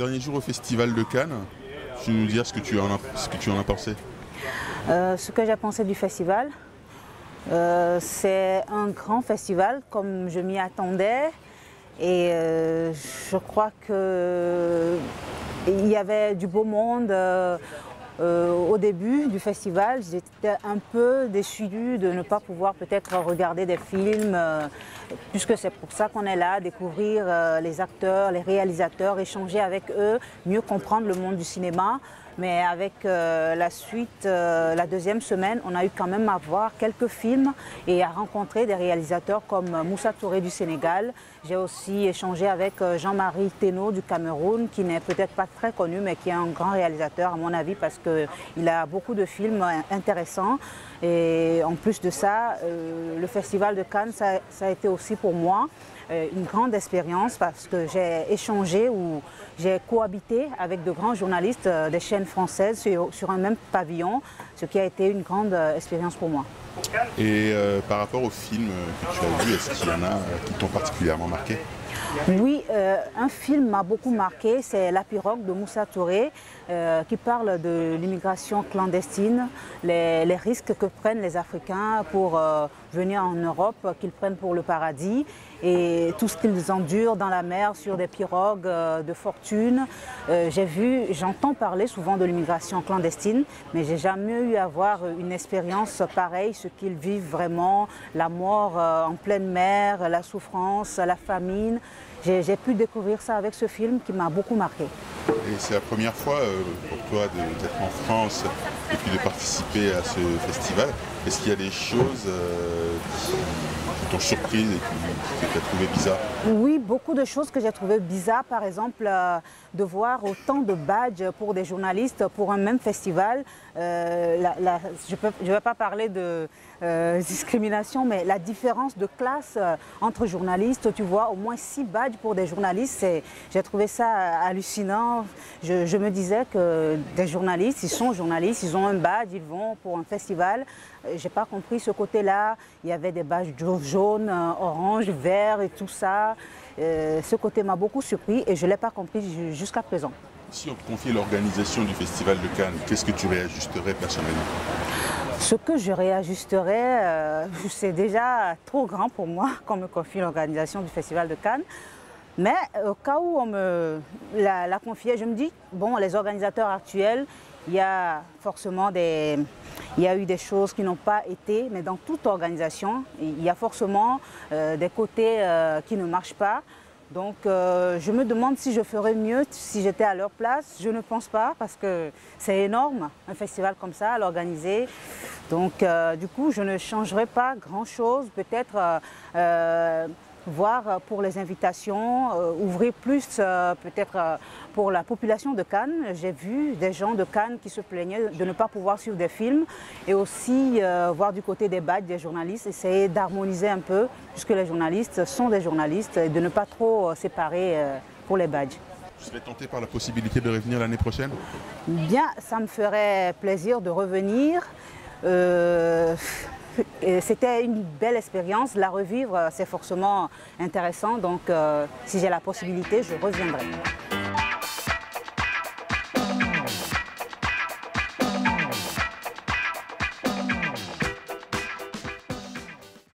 Dernier jour au Festival de Cannes, tu peux nous dire ce que tu en as pensé? Ce que j'ai pensé du festival, c'est un grand festival comme je m'y attendais et je crois qu'il y avait du beau monde. Au début du festival, j'étais un peu déçue de ne pas pouvoir peut-être regarder des films, puisque c'est pour ça qu'on est là, découvrir les acteurs, les réalisateurs, échanger avec eux, mieux comprendre le monde du cinéma. Mais avec la suite, la deuxième semaine, on a eu quand même à voir quelques films et à rencontrer des réalisateurs comme Moussa Touré du Sénégal. J'ai aussi échangé avec Jean-Marie Thénault du Cameroun, qui n'est peut-être pas très connu, mais qui est un grand réalisateur à mon avis, parce qu'il a beaucoup de films intéressants. Et en plus de ça, le Festival de Cannes, ça a été aussi pour moi une grande expérience parce que j'ai échangé ou j'ai cohabité avec de grands journalistes des chaînes françaises sur un même pavillon, ce qui a été une grande expérience pour moi. Et par rapport aux films que tu as vus, est-ce qu'il y en a qui t'ont particulièrement marqué? Oui, un film m'a beaucoup marqué, c'est La Pirogue de Moussa Touré, qui parle de l'immigration clandestine, les risques que prennent les Africains pour venir en Europe, qu'ils prennent pour le paradis, et tout ce qu'ils endurent dans la mer sur des pirogues de fortune. J'entends parler souvent de l'immigration clandestine, mais j'ai jamais eu à avoir une expérience pareille, ce qu'ils vivent vraiment, la mort en pleine mer, la souffrance, la famine. J'ai pu découvrir ça avec ce film qui m'a beaucoup marqué. Et c'est la première fois pour toi d'être en France et puis de participer à ce festival. Est-ce qu'il y a des choses qui t'ont surprise et que tu as trouvé bizarres? Oui, beaucoup de choses que j'ai trouvées bizarres. Par exemple, de voir autant de badges pour des journalistes pour un même festival. Je ne vais pas parler de discrimination, mais la différence de classe entre journalistes, tu vois, au moins 6 badges pour des journalistes, j'ai trouvé ça hallucinant. Je me disais que des journalistes, ils sont journalistes, ils ont un badge, ils vont pour un festival. Je n'ai pas compris ce côté-là. Il y avait des badges jaunes, orange, vert et tout ça. Ce côté m'a beaucoup surpris et je ne l'ai pas compris jusqu'à présent. Si on te confiait l'organisation du Festival de Cannes, qu'est-ce que tu réajusterais personnellement? Ce que je réajusterais, c'est déjà trop grand pour moi qu'on me confie l'organisation du Festival de Cannes. Mais au cas où on me la confiait, je me dis, bon, les organisateurs actuels, il y a forcément il y a eu des choses qui n'ont pas été, mais dans toute organisation, il y a forcément des côtés qui ne marchent pas. Donc je me demande si je ferais mieux si j'étais à leur place. Je ne pense pas parce que c'est énorme, un festival comme ça, à l'organiser. Donc du coup, je ne changerai pas grand-chose. Peut-être voir pour les invitations, ouvrir plus peut-être pour la population de Cannes. J'ai vu des gens de Cannes qui se plaignaient de ne pas pouvoir suivre des films et aussi voir du côté des badges des journalistes, essayer d'harmoniser un peu puisque les journalistes sont des journalistes et de ne pas trop séparer pour les badges. Tu serais tenté par la possibilité de revenir l'année prochaine? Bien, ça me ferait plaisir de revenir. C'était une belle expérience, la revivre c'est forcément intéressant, donc si j'ai la possibilité, je reviendrai.